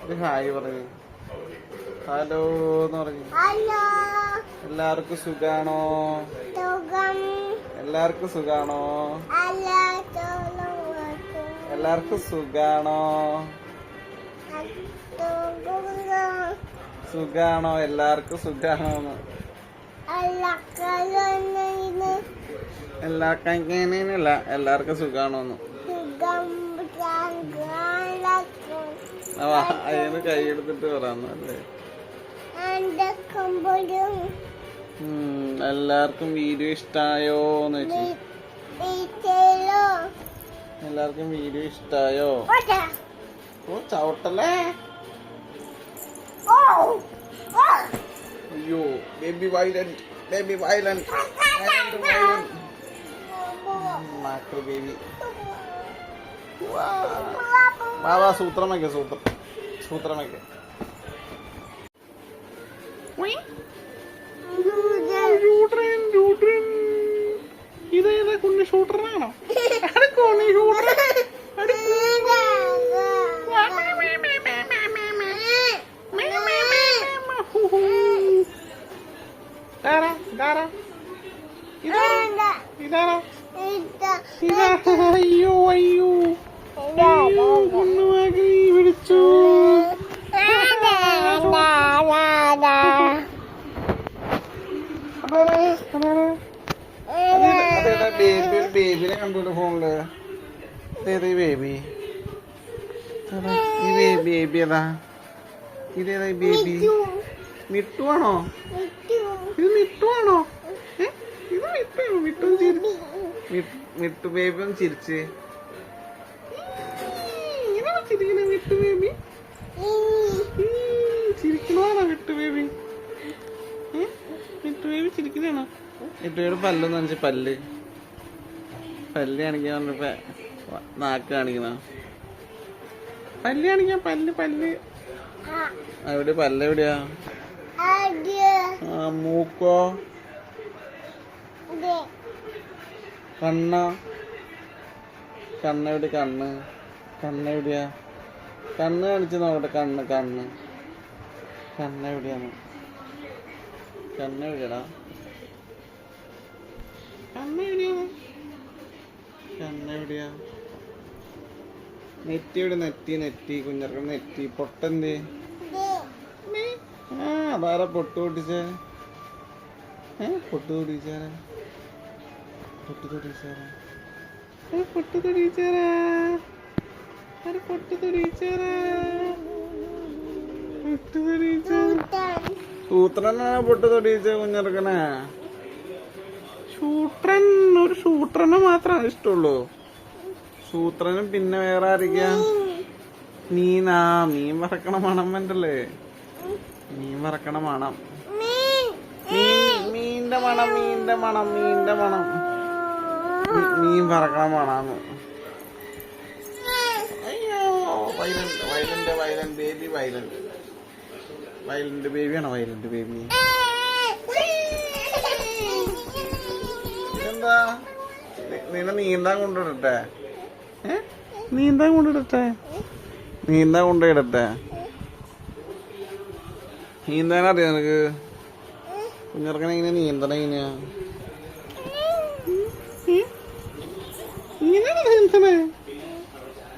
ഒരു ഹായ് പറയൂ. ഹലോ എന്ന് പറഞ്ഞു. എല്ലാവർക്കും സുഖാണോ? എല്ലാവർക്കും സുഖാണോ? എല്ലാവർക്കും സുഖാണോ? സുഖാണോ? എല്ലാവർക്കും സുഖാണോന്ന് എല്ലാവർക്കും എല്ലാവർക്കും സുഖാണോന്ന് അതിന് കൈയെടുത്തിട്ട് പറയാന്നല്ലേ. എല്ലാവർക്കും വീഡിയോ ഇഷ്ടായോന്ന് വെച്ചു. എല്ലാവർക്കും വീഡിയോ ഇഷ്ടായോ? ഓ ചവിട്ടല്ലേ. അയ്യോ ബേബി വയലന്റ്, ബേബി വയലന്റ്, മാക്രി ബേബി. വാ സൂത്രം വയ്ക്ക, സൂത്രം വയ്ക്ക. ഇതേതാ കുഞ്ഞു ഷൂട്ടറാണോ? അയ്യോ അയ്യോ പൊണ്ണുമാക്കി വിളിച്ചു. ബേബിനെ കണ്ടു ഫോണില്. ഇതേതാ ബേബി? ഈ ബേബി ഏതാ? ഇതേതാ ബേബി? മിട്ടു ആണോ? ഇത് മിട്ടു ആണോ? ഇത് മിട്ടു. മിട്ടു ബേബി ഒന്ന് ചിരിച്ച്. ഇങ്ങനെ ചിരിക്കണ മിട്ടു ബേബി. ചിരിക്കണോണോ മിട്ടു ബേബി? മിട്ടു ബേബി ചിരിക്കണോ? മിട്ടുബേബിയുടെ പല്ലൊന്ന് കാണിച്ച്. പല്ല് കാണിക്കാൻ നാക്ക് കാണിക്കണ. പല്ല് കാണിക്കാൻ. പല്ല് എവിടെ? പല്ല് എവിടെയാ? മൂക്കോ? കണ്ണെവിടെ? കണ്ണെവിടെയാ? കണ്ണ് കാണിച്ച് നോക്കട്ടെ. കണ്ണെവിടെയാണ്? കണ്ണെവിടെയാടാ? കണ്ണെവിടെയാ? നെറ്റി കുഞ്ഞിറക്കം നെറ്റി. പൊട്ടെന്തേ? അതാരാ പൊട്ട് പൊട്ടിച്ചേ? പൊട്ട് തൊടിച്ചാരാ? സൂത്രനാണ് പൊട്ട് തൊടിയിച്ച കുഞ്ഞിറക്കണേ. ഒരു ഷൂട്ടറിനെ മാത്രമാണ് ഇഷ്ടമുള്ളൂ. സൂത്രനും പിന്നെ വേറെ ആയിരിക്കാ? മീൻ വറക്കണ മണം വേണ്ടല്ലേ? മീൻ വറക്കണ മണം. മീന്റെ മണം. മീൻ വറക്കണ മണാന്ന്. അയ്യോ വയലന്റ് ബേബി. വയലന്റ് ബേബിയാണോ? വയലന്റ് ബേബി ഇതെന്താ? നിന്നെ നീന്താൻ കൊണ്ടിടട്ടെ? നീന്താൻ കൊണ്ടിടട്ടെ? നീന്താനറിയാ നിനക്ക്? കുഞ്ഞിറക്കണ ഇങ്ങനെ നീന്തണ എങ്ങനെയാ?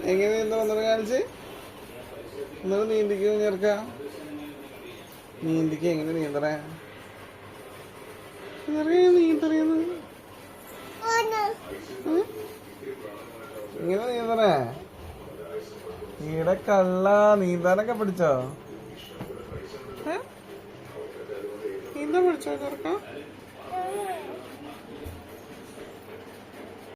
എങ്ങനെ നീന്തണം കാണിച്ച്? എന്നിട്ട് നീന്തിക്ക് കുഞ്ഞിറക്ക. എങ്ങനെ നീന്തണേ? നീന്തണേന്ന് ഇങ്ങനെ നീന്തണേ? ഈടെ കള്ള നീന്താനൊക്കെ പഠിച്ചോ? നീന്താൻ പഠിച്ചോ ചെറുക്ക?